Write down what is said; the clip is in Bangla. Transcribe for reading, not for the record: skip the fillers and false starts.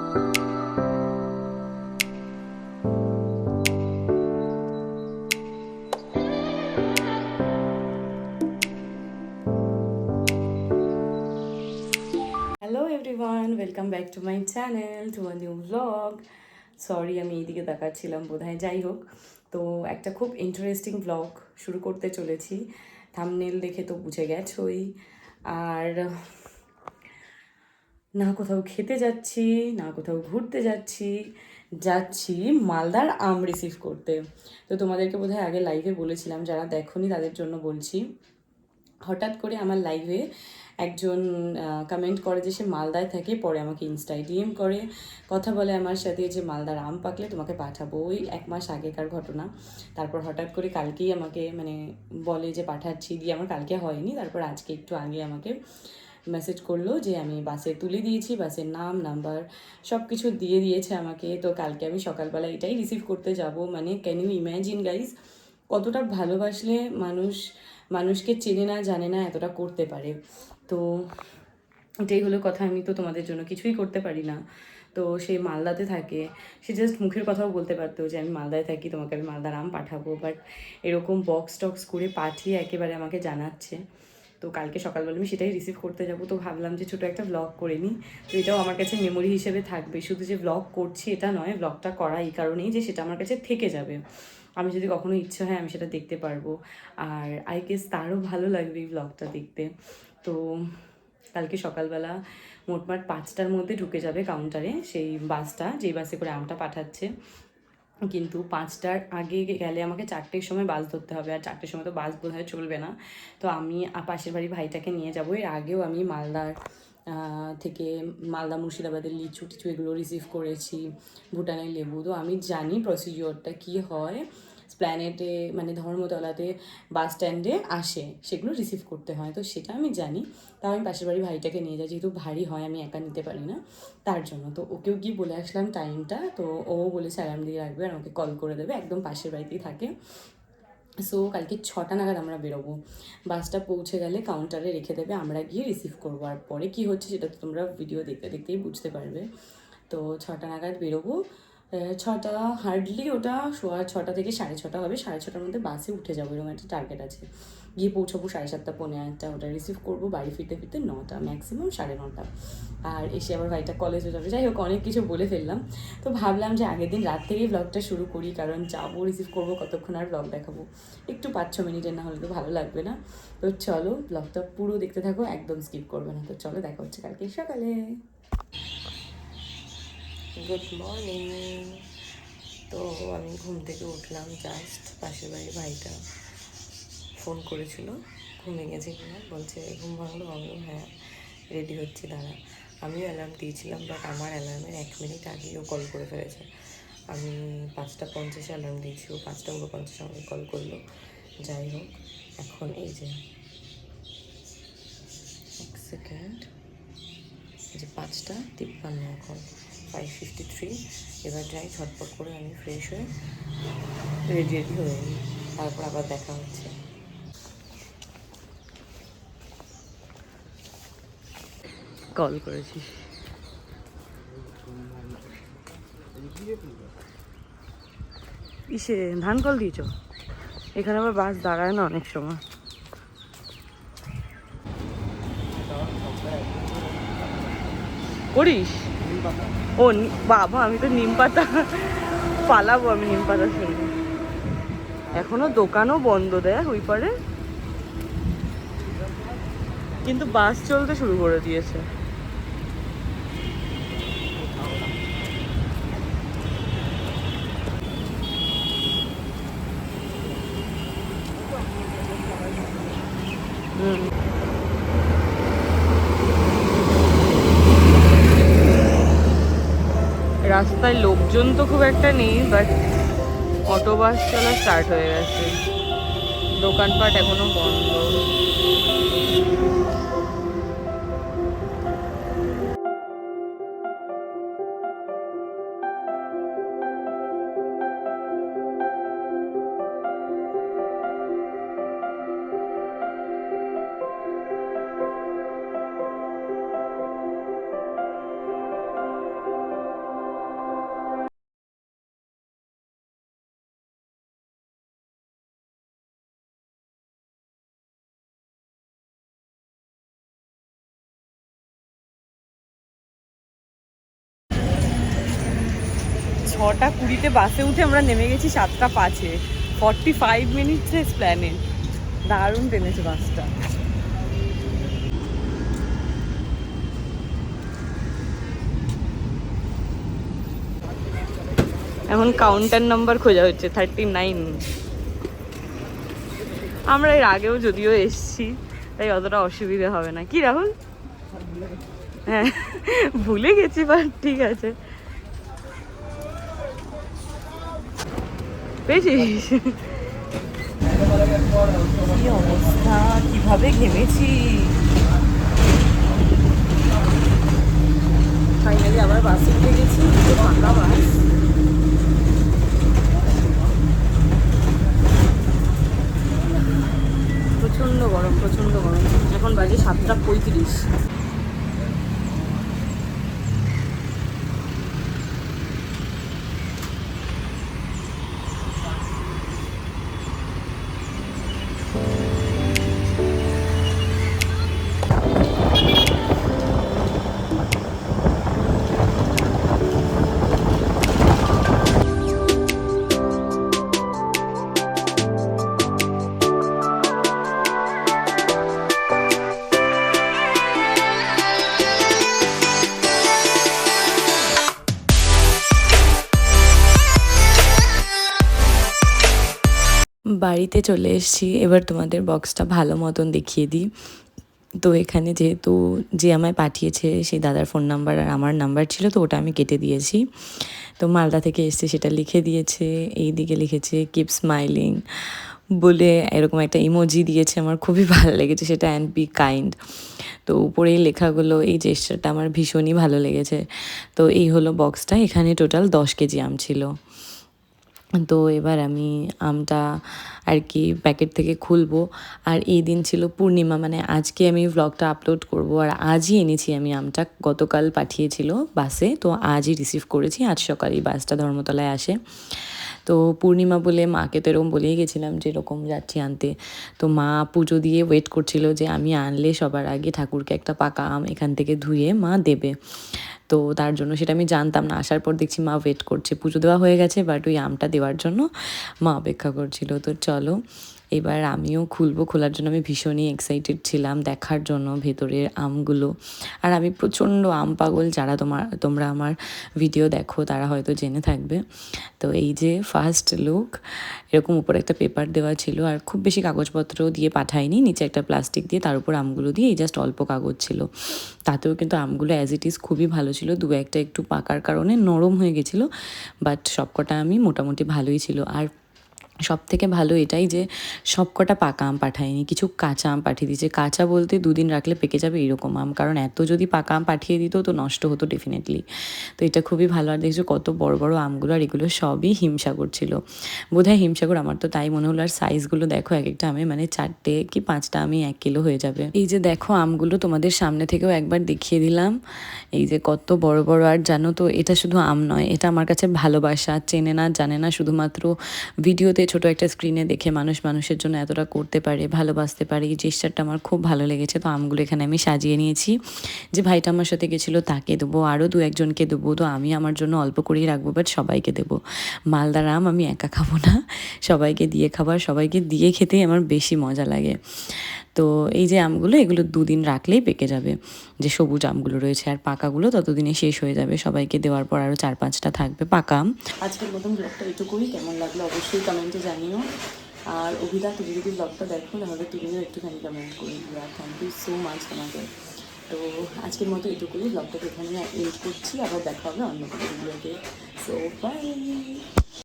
Hello everyone, welcome back to my channel, to a new blog. Sorry, আমি এইদিকে তাকাচ্ছিলাম বোধহয়। যাই হোক, তো একটা খুব ইন্টারেস্টিং ব্লগ শুরু করতে চলেছি। থাম্বনেল দেখে তো বুঝে গেছোই। আর না কোথাও খেতে যাচ্ছি, না কোথাও ঘুরতে যাচ্ছি, যাচ্ছি মালদার আম রিসিভ করতে। তো তোমাদেরকে বোধহয় আগে লাইভে বলেছিলাম, যারা দেখোনি তাদের জন্য বলছি। হঠাৎ করে আমার লাইভে একজন কমেন্ট করে যে সে মালদায় থাকে, পরে আমাকে ইনস্টায় ডিএম করে, কথা বলে আমার সাথে যে মালদার আম পাকলে তোমাকে পাঠাবো। ওই 1 মাস আগেকার ঘটনা। তারপর হঠাৎ করে কালকেই আমাকে বলে যে পাঠাচ্ছি, দিয়ে আমার কালকে হয়নি, তারপর আজকে একটু আগে আমাকে মেসেজ করলো যে আমি বাসে তুলে দিয়েছি, বাসের নাম নাম্বার সব কিছু দিয়ে দিয়েছে আমাকে। তো কালকে আমি সকালবেলা এটাই রিসিভ করতে যাব। ক্যান ইউ ইম্যাজিন গাইজ, কতটা ভালোবাসলে মানুষকে চেনে না জানে না এতটা করতে পারে। তো এটাই হলো কথা। আমি তো তোমাদের জন্য কিছুই করতে পারি না। তো সে মালদাতে থাকে, সে জাস্ট মুখের কথাও বলতে পারতো যে আমি মালদায় থাকি, তোমাকে আমি মালদার আম পাঠাবো, বাট এরকম বক্স টক্স করে পাঠিয়ে একেবারে আমাকে জানাচ্ছে। তো কালকে সকালবেলা আমি সেটাই রিসিভ করতে যাব। তো ভাবলাম যে ছোটো একটা ব্লগ করে নিই, তো এটাও আমার কাছে মেমোরি হিসেবে থাকবে। শুধু যে ব্লগ করছি এটা নয়, ব্লগটা করা এই কারণেই যে সেটা আমার কাছে থেকে যাবে। আমি যদি কখনো ইচ্ছে হয় আমি সেটা দেখতে পারবো, আর আই গেস তারও ভালো লাগবে এই ব্লগটা দেখতে। তো কালকে সকালবেলা মোটমাট 5টার মধ্যে ঢুকে যাবে কাউন্টারে সেই বাসটা, যেই বাসে করে আমটা পাঠাচ্ছে। কিন্তু 5টার আগে গেলে আমাকে 4টের সময় বাস ধরতে হবে, আর 4টের সময় তো বাস বোধহয় চলবে না। তো আমি পাশের বাড়ির ভাইটাকে নিয়ে যাবো। এর আগেও আমি মালদার থেকে মালদা মুর্শিদাবাদের লিচু টিচু এগুলো রিসিভ করেছি, ভুটানের লেবু। তো আমি জানি প্রসিডিওরটা কী হয়। স্প্ল্যানেটে ধর্মতলাতে বাস স্ট্যান্ডে আসে, সেগুলো রিসিভ করতে হয়, তো সেটা আমি জানি। তাও আমি পাশের বাড়ির ভাইটাকে নিয়ে যাই, যেহেতু ভারী হয় আমি একা নিতে পারি না, তার জন্য। তো ওকেও গিয়ে বলে আসলাম টাইমটা, তো ও বলেছে অ্যালার্ম দিয়ে রাখবে আর আমাকে কল করে দেবে, একদম পাশের বাড়িতেই থাকে। সো কালকে 6টা নাগাদ আমরা বেরোবো। বাসটা পৌঁছে গেলে কাউন্টারে রেখে দেবে, আমরা গিয়ে রিসিভ করবো। আর পরে কী হচ্ছে সেটা তো তোমরা ভিডিও দেখতে দেখতেই বুঝতে পারবে। তো 6টা নাগাদ বেরোবো। 6টা হার্ডলি, ওটা 6টা থেকে 6:30 হবে। 6:30টার মধ্যে বাসে উঠে যাবো, এরকম একটা টার্গেট আছে। গিয়ে পৌঁছাবো 7:30 পৌনে 8টা, ওটা রিসিভ করবো। বাড়ি ফিরতে ফিরতে 9টা, ম্যাক্সিমাম 9:30। আর এসে আবার ভাইটা কলেজে যাবে। যাই হোক, অনেক কিছু বলে ফেললাম। তো ভাবলাম যে আগের দিন রাত থেকেই ব্লগটা শুরু করি, কারণ যাবো, রিসিভ করবো, কতক্ষণ আর ব্লগ দেখাবো। একটু 5-6 মিনিটের না হলে তো ভালো লাগবে না। তো চলো ব্লগটা পুরো দেখতে থাকো, একদম স্কিপ করবে না। তো চলো, দেখা হচ্ছে কালকে সকালে। Good morning. তো আমি ঘুম থেকে উঠলাম জাস্ট, পাশের বাড়ির ভাইটা ফোন করেছিল ঘুমে গেছে কিনা, বলছে ঘুম ভাঙলো। আমি হ্যাঁ, রেডি হচ্ছি, দাঁড়া। আমিও অ্যালার্ম দিয়েছিলাম, বাট আমার অ্যালার্মের 1 মিনিট আগেই ও কল করে ফেলেছে। আমি 5টা 50-এ অ্যালার্ম দিয়েছি, ও 5টা 49 আমাকে কল করলো। যাই হোক, এখন এই যে 1 সেকেন্ড, এই যে 5টা 53 এখন 5:53। এবার যাই, ঝটপট করে আমি ফ্রেশ হয়ে রেডি হয়ে নিই, তারপর আবার দেখা হচ্ছে। কল করেছিস? ইসে ধান কল দিয়েছ? এখানে আবার বাস দাঁড়ায় না অনেক সময়। করিস? ও বাবা, আমি তো নিম পাতা পালাবো, আমি নিম পাতা শুনবো। এখনো দোকানও বন্ধ দেয় ওই পারে, কিন্তু বাস চলতে শুরু করে দিয়েছে। রাস্তায় লোকজন তো খুব একটা নেই, বাট অটো বাস চলা স্টার্ট হয়ে গেছে। দোকানপাট এখনো বন্ধ। 6:20 বাসে উঠে আমরা নেমে গেছি 7:05, 45 মিনিটসে প্ল্যানে। দারুণ টেনেছে বাসটা। এখন কাউন্টার নাম্বার খোঁজা হচ্ছে 39। আমরা এর আগেও যদিও এসছি, তাই অতটা অসুবিধা হবে না। কি রাহুল? হ্যাঁ ভুলে গেছি, বাট ঠিক আছে। পেয়েছিস? কি অবস্থা, কিভাবে ঘেমেছি। ফাইনালি আবার বাসে উঠে গেছি, ফাঁকা বাস। প্রচণ্ড গরম, প্রচণ্ড গরম। এখন বাজে 7:35। বাড়িতে চলে এসেছি। এবার তোমাদের বক্সটা ভালো মতন দেখিয়ে দিই। তো এখানে যেহেতু যে আমায় পাঠিয়েছে সেই দাদার ফোন নাম্বার আর আমার নাম্বার ছিল, তো ওটা আমি কেটে দিয়েছি। তো মালদা থেকে এসছে সেটা লিখে দিয়েছে। এই দিকে লিখেছে কিপ স্মাইলিং বলে এরকম একটা ইমোজি দিয়েছে, আমার খুবই ভালো লেগেছে সেটা, অ্যান্ড বি কাইন্ড। তো উপরে এই লেখাগুলো, এই জেস্টারটা আমার ভীষণই ভালো লেগেছে। তো এই হলো বক্সটা। এখানে টোটাল 10 কেজি আম ছিল। তো এবার আমি আমটা আর কি প্যাকেট থেকে খুলবো। আর এই দিন ছিল পূর্ণিমা, মানে আজকে আমি ভ্লগটা আপলোড করব। আর আজই এনেছি আমি আমটা, গতকাল পাঠিয়েছিল বাসে, তো আজই রিসিভ করেছি। আজ সকালেই বাসটা ধর্মতলায় আসে। তো পূর্ণিমা বলে মাকে তো এরকম বলেই গেছিলাম যে এরকম যাচ্ছি আনতে। তো মা পুজো দিয়ে ওয়েট করছিল যে আমি আনলে সবার আগে ঠাকুরকে একটা পাকা আম এখান থেকে ধুয়ে মা দেবে। তো তার জন্য সেটা আমি জানতাম না, আসার পর দেখছি মা ওয়েট করছে। পুজো দেওয়া হয়ে গেছে, বাট ওই আমটা দেওয়ার জন্য মা অপেক্ষা করছিল। তো চলো এবার আমিও খুলবো। খোলার জন্য আমি ভীষণই এক্সাইটেড ছিলাম, দেখার জন্য ভেতরের আমগুলো। আর আমি প্রচণ্ড আম পাগল, যারা তোমরা আমার ভিডিও দেখো তারা হয়তো জেনে থাকবে। তো এই যে ফার্স্ট লুক, এরকম উপরে একটা পেপার দেওয়া ছিল, আর খুব বেশি কাগজপত্র দিয়ে পাঠায়নি, নিচে একটা প্লাস্টিক দিয়ে তার উপর আমগুলো দিয়ে এই জাস্ট অল্প কাগজ ছিল। তাতেও কিন্তু আমগুলো অ্যাজ ইট ইজ খুবই ভালো ছিল। দু একটা একটু পাকার কারণে নরম হয়ে গেছিলো, বাট সবকটা আমি মোটামুটি ভালোই ছিল। আর সব থেকে ভালো এটাই যে সবকটা পাকা আম পাঠায়নি, কিছু কাঁচা আম পাঠিয়ে দিয়েছে। কাঁচা বলতে 2 দিন রাখলে পেকে যাবে এরকম আম, কারণ এত যদি পাকা আম পাঠিয়ে দিত তো নষ্ট হতো ডেফিনেটলি। তো এটা খুবই ভালো। আর দেখছো কত বড় বড় আমগুলো, আর এগুলো সবই হিমসাগর ছিল, বোধহয় হিমসাগর, আমার তো তাই মনে হলো। আর সাইজগুলো দেখো, এক একটা আমে মানে 4টে কি 5টা আমি 1 কিলো হয়ে যাবে। এই যে দেখো আমগুলো তোমাদের সামনে থেকেও একবার দেখিয়ে দিলাম, এই যে কত বড় বড়। আর জানো তো এটা শুধু আম নয়, এটা আমার কাছে ভালোবাসা। চেনে না জানে না, শুধুমাত্র ভিডিওতে ছোট একটা স্ক্রিনে দেখে মানুষ মানুষের জন্য এতটা করতে পারে, ভালোবাসতে পারে, এই জেস্টারটা আমার খুব ভালো লেগেছে। তো আমগুলো এখানে আমি সাজিয়ে নিয়েছি। যে ভাইটা আমার সাথে গেছিলো তাকে দেবো, আরও 2-1জনকে দেবো। তো আমি আমার জন্য অল্প করেই রাখবো, বাট সবাইকে দেবো। মালদার আম আমি একা খাবো না, সবাইকে দিয়ে খাবার, সবাইকে দিয়ে খেতেই আমার বেশি মজা লাগে। তো এই যে আমগুলো, এগুলো 2 দিন রাখলেই পেকে যাবে, যে সবুজ আমগুলো রয়েছে। আর পাকাগুলো ততদিনে শেষ হয়ে যাবে, সবাইকে দেওয়ার পর আরও 4-5টা থাকবে পাকা আম। আজকের মতন ব্লগটা এটুকুই। কেমন লাগলো অবশ্যই কমেন্টে জানিও। আর অভিদা, তুমি যদি ব্লগটা দেখো তাহলে তুমিও একটুখানি কমেন্ট করে দিও। আর থ্যাংক ইউ সো মাচ তোমাকে। তো আজকের মতো এটুকুই, ব্লগটাকে এখানে এন্ড করছি। আবার দেখা হবে অন্য কোনো ভিডিওতে। So by.